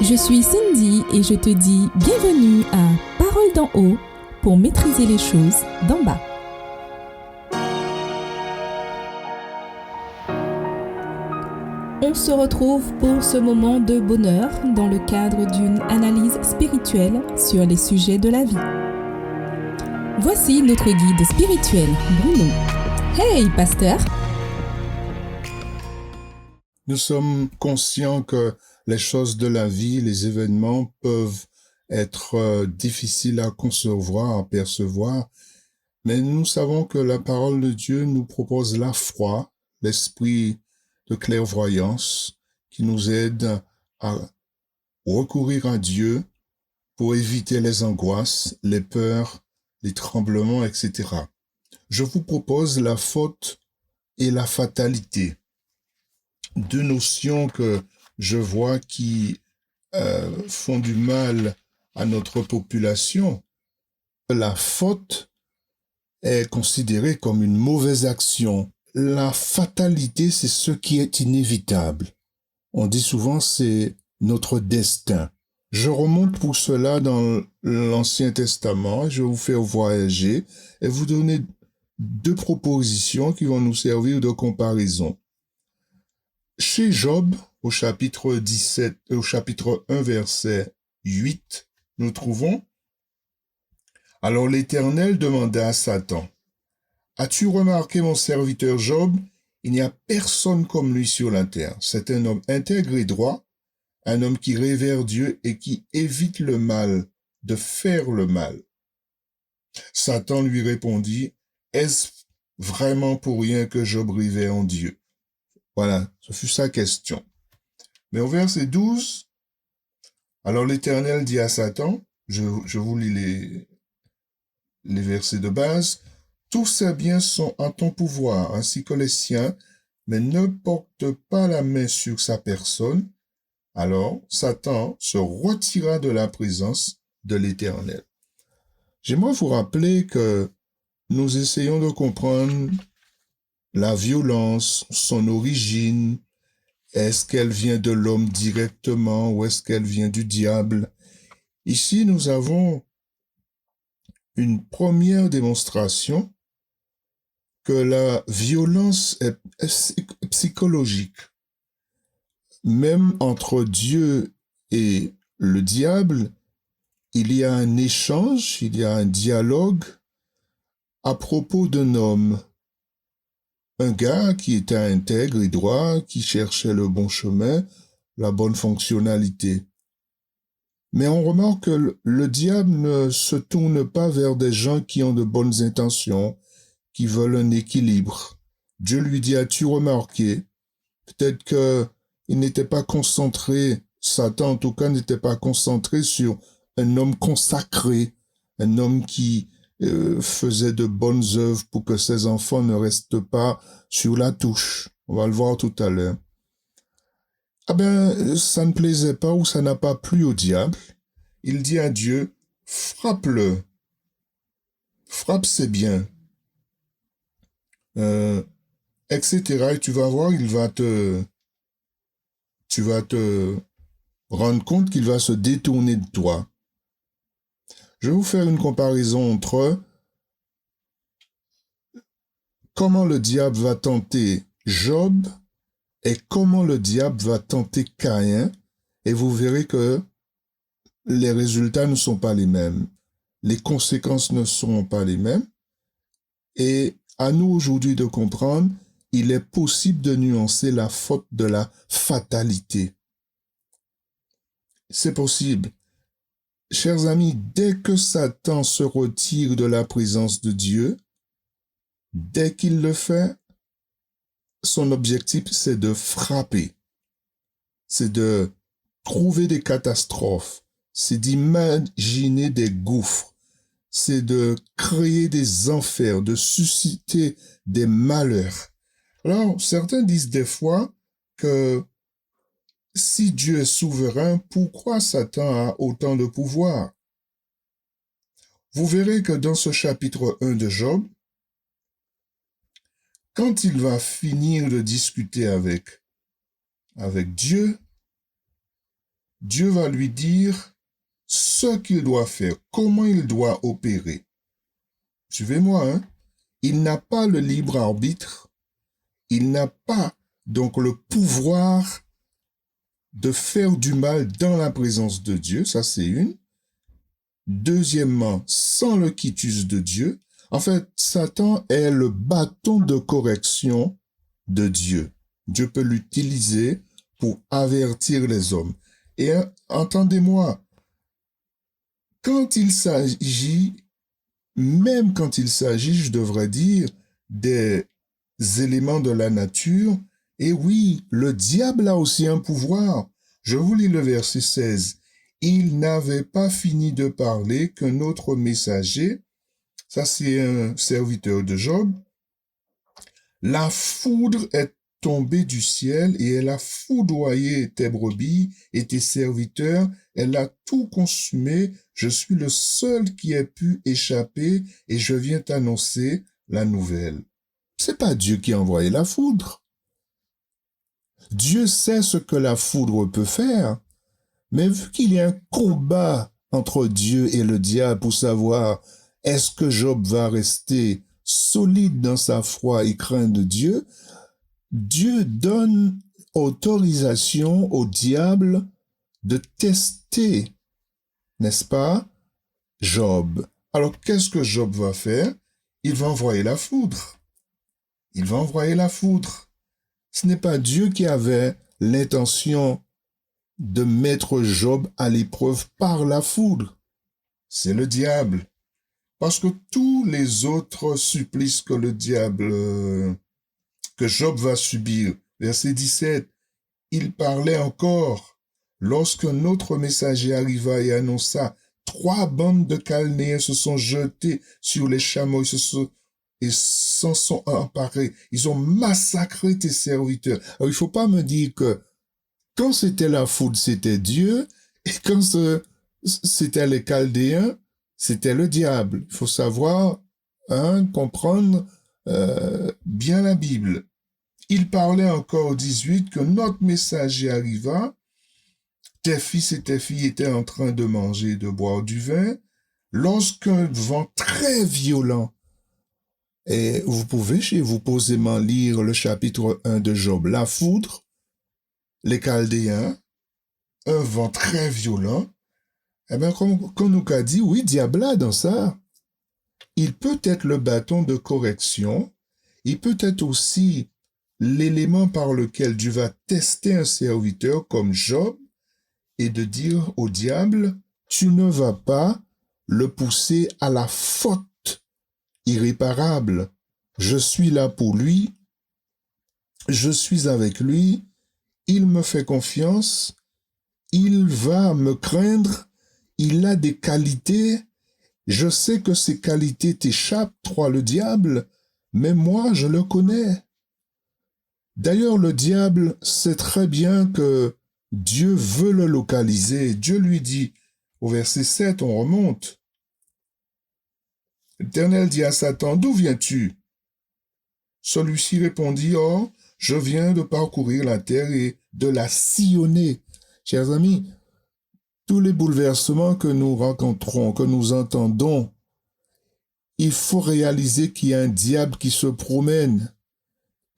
Je suis Cindy et je te dis bienvenue à Parole d'en haut pour maîtriser les choses d'en bas. On se retrouve pour ce moment de bonheur dans le cadre d'une analyse spirituelle sur les sujets de la vie. Voici notre guide spirituel, Bruno. Hey, pasteur! Nous sommes conscients que les choses de la vie, les événements peuvent être difficiles à concevoir, à percevoir, mais nous savons que la parole de Dieu nous propose la foi, l'esprit de clairvoyance qui nous aide à recourir à Dieu pour éviter les angoisses, les peurs, les tremblements, etc. Je vous propose la faute et la fatalité. Deux notions que je vois qui font du mal à notre population. La faute est considérée comme une mauvaise action. La fatalité, c'est ce qui est inévitable. On dit souvent c'est notre destin. Je remonte pour cela dans l'Ancien Testament. Je vais vous faire voyager et vous donner deux propositions qui vont nous servir de comparaison. Chez Job, au chapitre 1, verset 8, nous trouvons « Alors l'Éternel demanda à Satan, « As-tu remarqué mon serviteur Job? Il n'y a personne comme lui sur la terre. C'est un homme intègre et droit, un homme qui révère Dieu et qui évite le mal, de faire le mal. » Satan lui répondit, « Est-ce vraiment pour rien que Job révère en Dieu? » Voilà, ce fut sa question. Mais au verset 12, alors l'Éternel dit à Satan, je vous lis les versets de base, « Tous ces biens sont en ton pouvoir, ainsi que les siens, mais ne porte pas la main sur sa personne. » Alors Satan se retira de la présence de l'Éternel. J'aimerais vous rappeler que nous essayons de comprendre la violence, son origine. Est-ce qu'elle vient de l'homme directement ou est-ce qu'elle vient du diable? Ici, nous avons une première démonstration que la violence est psychologique. Même entre Dieu et le diable, il y a un échange, il y a un dialogue à propos d'un homme. Un gars qui était intègre et droit, qui cherchait le bon chemin, la bonne fonctionnalité. Mais on remarque que le diable ne se tourne pas vers des gens qui ont de bonnes intentions, qui veulent un équilibre. Dieu lui dit, as-tu remarqué? Peut-être qu'il n'était pas concentré, Satan en tout cas n'était pas concentré sur un homme consacré, un homme qui faisait de bonnes œuvres pour que ses enfants ne restent pas sur la touche. On va le voir tout à l'heure. Ah ben, ça ne plaisait pas ou ça n'a pas plu au diable. Il dit à Dieu, frappe-le. Frappe ses biens. Etc. Et tu vas voir, tu vas te rendre compte qu'il va se détourner de toi. Je vais vous faire une comparaison entre comment le diable va tenter Job et comment le diable va tenter Caïn, et vous verrez que les résultats ne sont pas les mêmes. Les conséquences ne seront pas les mêmes. Et à nous aujourd'hui de comprendre, il est possible de nuancer la faute de la fatalité. C'est possible. Chers amis, dès que Satan se retire de la présence de Dieu, dès qu'il le fait, son objectif, c'est de frapper. C'est de trouver des catastrophes. C'est d'imaginer des gouffres. C'est de créer des enfers, de susciter des malheurs. Alors, certains disent des fois que si Dieu est souverain, pourquoi Satan a autant de pouvoir? Vous verrez que dans ce chapitre 1 de Job, quand il va finir de discuter avec Dieu, Dieu va lui dire ce qu'il doit faire, comment il doit opérer. Suivez-moi, hein? Il n'a pas le libre arbitre, il n'a pas donc le pouvoir de faire du mal dans la présence de Dieu, ça c'est une. Deuxièmement, sans le quitus de Dieu, en fait, Satan est le bâton de correction de Dieu. Dieu peut l'utiliser pour avertir les hommes. Et entendez-moi, quand il s'agit, même quand il s'agit, je devrais dire, des éléments de la nature, et oui, le diable a aussi un pouvoir. Je vous lis le verset 16. Il n'avait pas fini de parler qu'un autre messager, ça c'est un serviteur de Job, la foudre est tombée du ciel et elle a foudroyé tes brebis et tes serviteurs, elle a tout consumé, je suis le seul qui ait pu échapper et je viens t'annoncer la nouvelle. C'est pas Dieu qui a envoyé la foudre. Dieu sait ce que la foudre peut faire, mais vu qu'il y a un combat entre Dieu et le diable pour savoir est-ce que Job va rester solide dans sa foi et craindre Dieu, Dieu donne autorisation au diable de tester, n'est-ce pas, Job. Alors qu'est-ce que Job va faire? Il va envoyer la foudre. Il va envoyer la foudre. Ce n'est pas Dieu qui avait l'intention de mettre Job à l'épreuve par la foudre. C'est le diable. Parce que tous les autres supplices que le diable, que Job va subir, verset 17, il parlait encore lorsqu'un autre messager arriva et annonça 3 bandes de Chalnéens se sont jetées sur les chameaux et s'en sont emparés. Ils ont massacré tes serviteurs. Alors, il ne faut pas me dire que quand c'était la foudre, c'était Dieu, et quand c'était les Chaldéens, c'était le diable. Il faut savoir, comprendre bien la Bible. Il parlait encore au 18 que notre messager arriva, tes fils et tes filles étaient en train de manger et de boire du vin, lorsqu'un vent très violent, et vous pouvez chez vous posément lire le chapitre 1 de Job, la foudre, les Chaldéens, un vent très violent, eh bien, comme nous qu'a dit, oui, diable a dans ça. Il peut être le bâton de correction, il peut être aussi l'élément par lequel Dieu va tester un serviteur comme Job et de dire au diable, tu ne vas pas le pousser à la faute irréparable. Je suis là pour lui, je suis avec lui, il me fait confiance, il va me craindre, il a des qualités, je sais que ces qualités t'échappent, toi le diable, mais moi je le connais. D'ailleurs, le diable sait très bien que Dieu veut le localiser. Dieu lui dit, au verset 7, on remonte. L'Éternel dit à Satan, d'où viens-tu? Celui-ci répondit, oh, je viens de parcourir la terre et de la sillonner. Chers amis, tous les bouleversements que nous rencontrons, que nous entendons, il faut réaliser qu'il y a un diable qui se promène.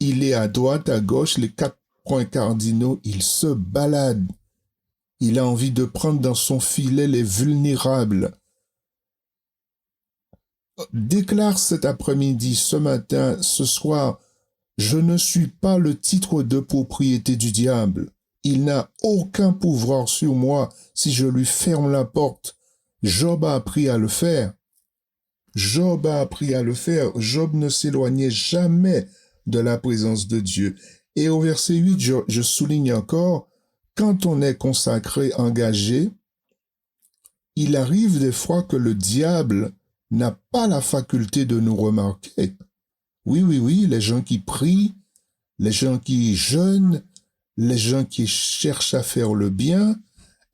Il est à droite, à gauche, les 4 points cardinaux, il se balade. Il a envie de prendre dans son filet les vulnérables. Déclare cet après-midi, ce matin, ce soir, je ne suis pas le titre de propriété du diable. Il n'a aucun pouvoir sur moi si je lui ferme la porte. Job a appris à le faire. Job a appris à le faire. Job ne s'éloignait jamais de la présence de Dieu. Et au verset 8, je souligne encore, quand on est consacré, engagé, il arrive des fois que le diable n'a pas la faculté de nous remarquer. Oui, les gens qui prient, les gens qui jeûnent, les gens qui cherchent à faire le bien,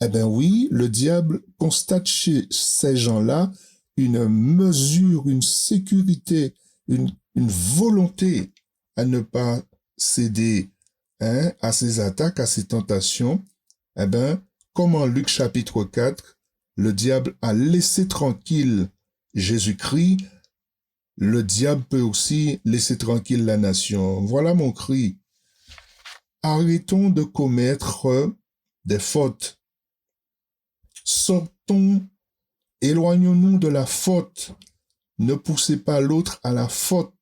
eh bien oui, le diable constate chez ces gens-là une mesure, une sécurité, une volonté à ne pas céder à ses attaques, à ses tentations. Eh bien, comme en Luc chapitre 4, le diable a laissé tranquille Jésus-Christ, le diable peut aussi laisser tranquille la nation. Voilà mon cri. Arrêtons de commettre des fautes. Sortons, éloignons-nous de la faute. Ne poussez pas l'autre à la faute.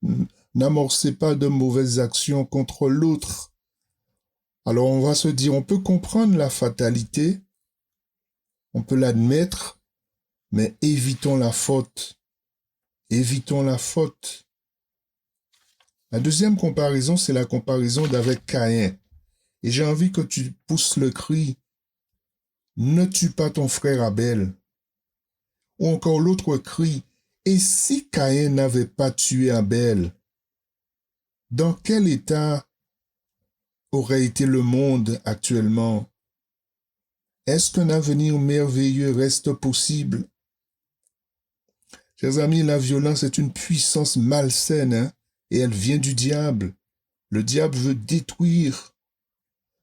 N'amorcez pas de mauvaises actions contre l'autre. Alors on va se dire, on peut comprendre la fatalité, on peut l'admettre, mais évitons la faute. Évitons la faute. La deuxième comparaison, c'est la comparaison d'avec Caïn. Et j'ai envie que tu pousses le cri, ne tue pas ton frère Abel. Ou encore l'autre cri, et si Caïn n'avait pas tué Abel, dans quel état aurait été le monde actuellement? Est-ce qu'un avenir merveilleux reste possible? Chers amis, la violence est une puissance malsaine, hein, et elle vient du diable. Le diable veut détruire.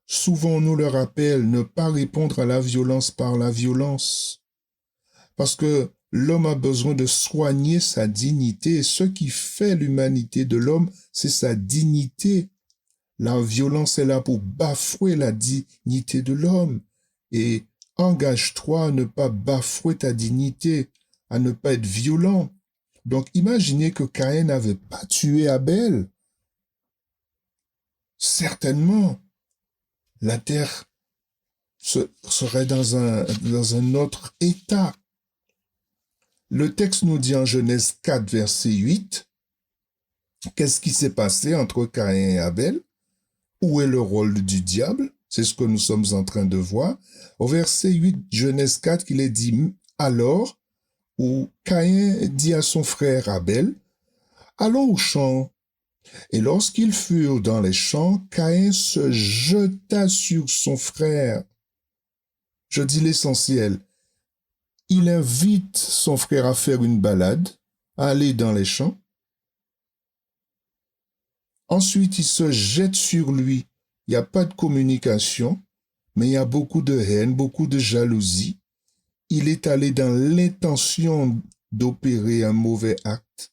Souvent, on nous le rappelle, ne pas répondre à la violence par la violence. Parce que l'homme a besoin de soigner sa dignité. Et ce qui fait l'humanité de l'homme, c'est sa dignité. La violence est là pour bafouer la dignité de l'homme. Et engage-toi à ne pas bafouer ta dignité, à ne pas être violent. Donc imaginez que Caïn n'avait pas tué Abel. Certainement, la terre serait dans un autre état. Le texte nous dit en Genèse 4, verset 8, qu'est-ce qui s'est passé entre Caïn et Abel? Où est le rôle du diable? C'est ce que nous sommes en train de voir. Au verset 8, Genèse 4, qu'il est dit alors, où Caïn dit à son frère Abel, « Allons au champ. » Et lorsqu'ils furent dans les champs, Caïn se jeta sur son frère. Je dis l'essentiel. Il invite son frère à faire une balade, à aller dans les champs. Ensuite, il se jette sur lui. Il n'y a pas de communication, mais il y a beaucoup de haine, beaucoup de jalousie. Il est allé dans l'intention d'opérer un mauvais acte.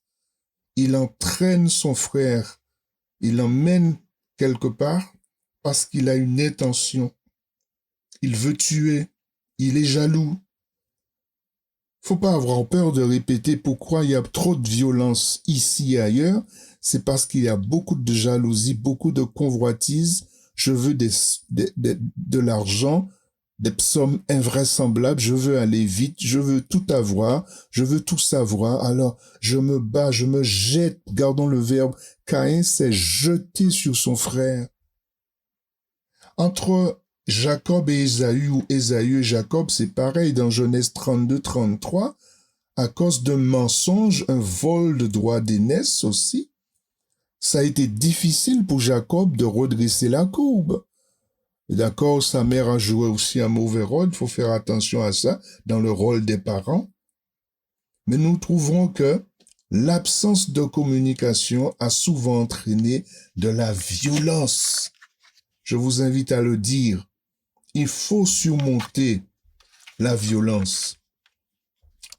Il entraîne son frère, il l'emmène quelque part parce qu'il a une intention. Il veut tuer, il est jaloux. Faut pas avoir peur de répéter pourquoi il y a trop de violence ici et ailleurs. C'est parce qu'il y a beaucoup de jalousie, beaucoup de convoitise. Je veux de l'argent, des sommes invraisemblables. Je veux aller vite, je veux tout avoir, je veux tout savoir. Alors, je me bats, je me jette. Gardons le verbe. Caïn s'est jeté sur son frère. Entre Jacob et Ésaü, ou Ésaü et Jacob, c'est pareil dans Genèse 32, 33. À cause d'un mensonge, un vol de droit d'aînesse aussi. Ça a été difficile pour Jacob de redresser la courbe. D'accord, sa mère a joué aussi un mauvais rôle, il faut faire attention à ça dans le rôle des parents. Mais nous trouvons que l'absence de communication a souvent entraîné de la violence. Je vous invite à le dire. Il faut surmonter la violence.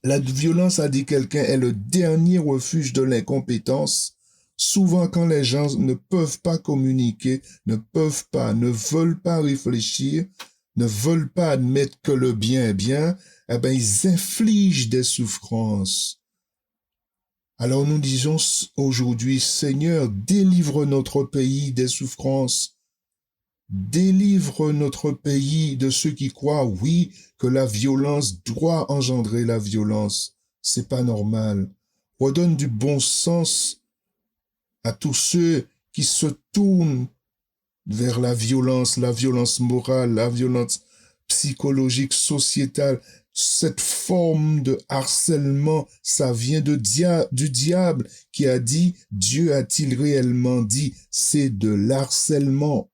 La violence, a dit quelqu'un, est le dernier refuge de l'incompétence. Souvent, quand les gens ne peuvent pas communiquer, ne veulent pas réfléchir, ne veulent pas admettre que le bien est bien, eh bien, ils infligent des souffrances. Alors nous disons aujourd'hui, Seigneur, délivre notre pays des souffrances. Délivre notre pays de ceux qui croient, oui, que la violence doit engendrer la violence. C'est pas normal. Redonne du bon sens à tous ceux qui se tournent vers la violence morale, la violence psychologique, sociétale. Cette forme de harcèlement, ça vient du diable qui a dit, Dieu a-t-il réellement dit, c'est de l'harcèlement.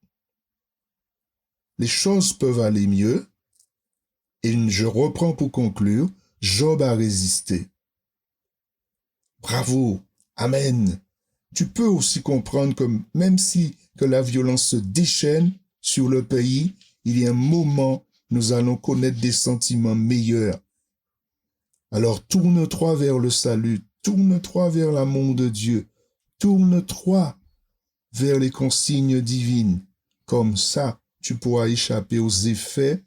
Les choses peuvent aller mieux, et je reprends pour conclure, Job a résisté. Bravo, amen. Tu peux aussi comprendre que même si que la violence se déchaîne sur le pays, il y a un moment nous allons connaître des sentiments meilleurs. Alors tourne-toi vers le salut, tourne-toi vers l'amour de Dieu, tourne-toi vers les consignes divines. Comme ça, tu pourras échapper aux effets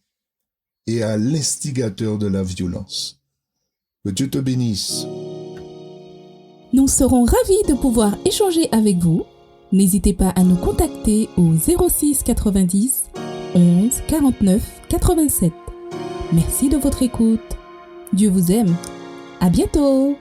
et à l'instigateur de la violence. Que Dieu te bénisse. Nous serons ravis de pouvoir échanger avec vous. N'hésitez pas à nous contacter au 06 90 11 49 87. Merci de votre écoute. Dieu vous aime. À bientôt.